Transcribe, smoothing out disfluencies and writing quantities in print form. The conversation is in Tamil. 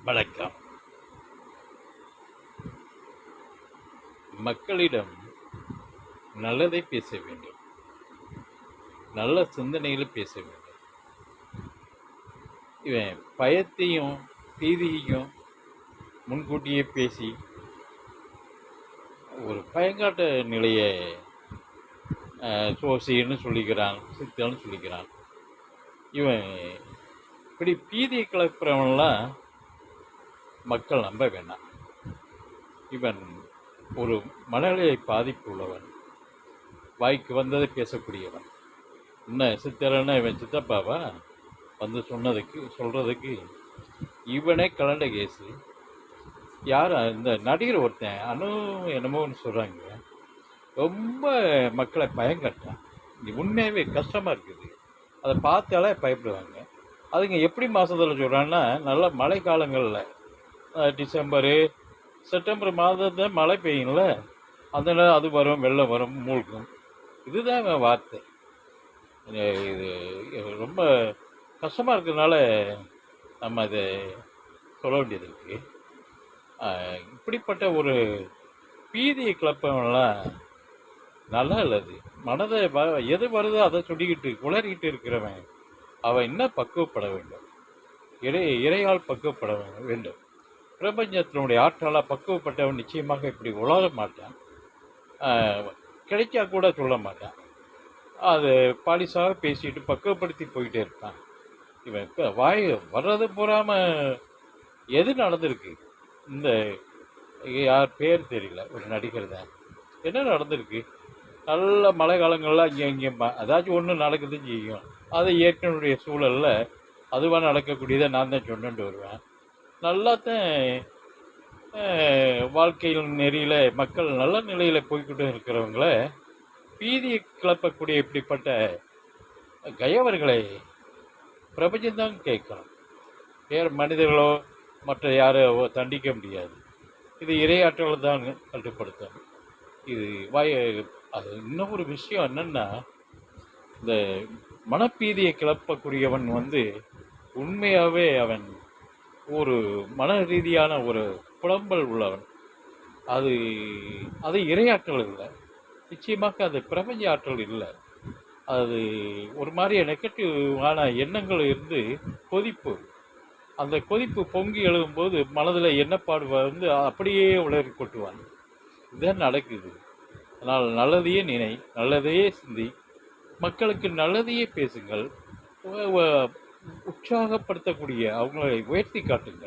வணக்கம். மக்களிடம் நல்லதை பேச வேண்டும், நல்ல சிந்தனையில் பேச வேண்டும். இவன் பயத்தையும் பீதியையும் முன்கூட்டியே பேசி ஒரு பயங்காட்ட நிலையை சோசின்னு சொல்லிக்கிறான், சித்தன்னு சொல்லிக்கிறான். இவன் இப்படி பீதியை கிளப்புறவன்லாம் மக்கள் நம்ப வேண்டாம். இவன் ஒரு மனநிலை பாதிப்பு உள்ளவன், வாய்க்கு வந்ததை பேசக்கூடியவன். என்ன சித்தரன்னா இவன் சித்தப்பாவா வந்து சொல்கிறதுக்கு இவனே கலண்ட கேஸு. யார் இந்த நடிகர் ஒருத்தன் என்னமோன்னு சொல்கிறாங்க, ரொம்ப மக்களை பயங்கட்டான். இது உண்மையாகவே கஷ்டமாக இருக்குது. அதை பார்த்தாலே பயப்படுவாங்க. அதுங்க எப்படி மாதத்தில் சொல்கிறான்னா, நல்ல மழை காலங்களில் டிசம்பரு செப்டம்பர் மாதத்தில் மழை பெய்யும்ல, அதனால் அது வரும், வெள்ளம் வரும், மூழ்கும். இதுதான் வார்த்தை. இது ரொம்ப கஷ்டமாக இருக்கிறதுனால நம்ம இதை சொல்ல வேண்டியது இருக்குது. இப்படிப்பட்ட ஒரு பீதியை கிளப்பவன்லாம் நல்லா இல்லது. மனதை எது வருதோ அதை சொல்லிக்கிட்டு குளறிக்கிட்டு இருக்கிறவன் அவன் இன்னும் பக்குவப்பட வேண்டும். இறையால் பக்குவப்பட வேண்டும். பிரபஞ்சத்தினுடைய ஆற்றலாக பக்குவப்பட்டவன் நிச்சயமாக இப்படி உலர மாட்டான். கிடைச்சா கூட சொல்ல மாட்டான். அது பாலிசாக பேசிட்டு பக்குவப்படுத்தி போயிட்டே இருப்பான். இவன் இப்போ வாய் வர்றது போகாமல் எது நடந்திருக்கு, இந்த யார் பேர் தெரியல, ஒரு நடிகர் தான், என்ன நடந்திருக்கு. நல்ல மழை காலங்கள்லாம் இங்கேயும்பா ஏதாச்சும் ஒன்று நடக்குதுன்னு செய்யும். அது இயற்கையினுடைய சூழலில் அதுவாக நடக்கக்கூடியதை நான் தான் சொன்னிட்டு வருவேன். நல்லாத்தான் வாழ்க்கையில் நெறியில் மக்கள் நல்ல நிலையில் போய்கிட்டு இருக்கிறவங்கள பீதியை கிளப்பக்கூடிய இப்படிப்பட்ட கயவர்களை பிரபஞ்சம்தான் கேட்கணும். வேறு மனிதர்களோ மற்ற யாரோ தண்டிக்க முடியாது. இது இறையாற்றல் தான் கட்டுப்படுத்தணும். இது அது இன்னும் ஒரு விஷயம் என்னென்னா, இந்த மனப்பீதியை கிளப்பக்கூடியவன் உண்மையாகவே அவன் ஒரு மன ரீதியான ஒரு புலம்பல் உள்ளவன். அது இறையாற்றல் இல்லை, நிச்சயமாக அது பிரபஞ்ச ஆற்றல் இல்லை. அது ஒரு மாதிரி நெகட்டிவான எண்ணங்கள் இருந்து கொதிப்பு, அந்த கொதிப்பு பொங்கி எழுகும்போது மனதில் எண்ணப்பாடு அப்படியே உளறி கொட்டுவான். இதுதான் நடக்குது. அதனால் நல்லதையே நினை, நல்லதையே சிந்தி, மக்களுக்கு நல்லதையே பேசுங்கள், உற்சாகப்படுத்தக்கூடிய அவங்களை உயர்த்தி காட்டுங்கள்.